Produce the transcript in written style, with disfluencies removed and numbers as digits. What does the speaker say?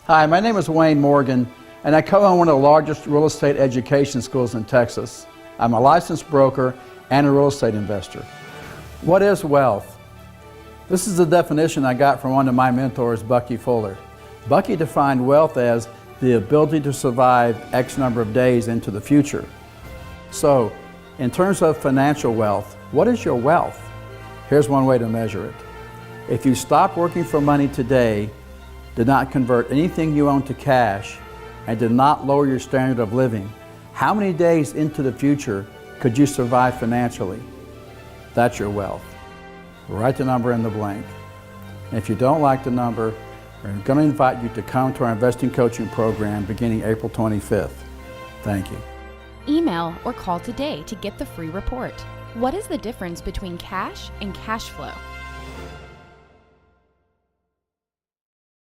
Hi, my name is Wayne Morgan, and I co-own one of the largest real estate education schools in Texas. I'm a licensed broker and a real estate investor. What is wealth? This is the definition I got from one of my mentors, Bucky Fuller. Bucky defined wealth as the ability to survive X number of days into the future. So, in terms of financial wealth, what is your wealth? Here's one way to measure it. If you stop working for money today, did not convert anything you own to cash, and did not lower your standard of living, how many days into the future could you survive financially? That's your wealth. Write the number in the blank. And if you don't like the number, we're going to invite you to come to our investing coaching program beginning April 25th. Thank you. Email or call today to get the free report. What is the difference between cash and cash flow?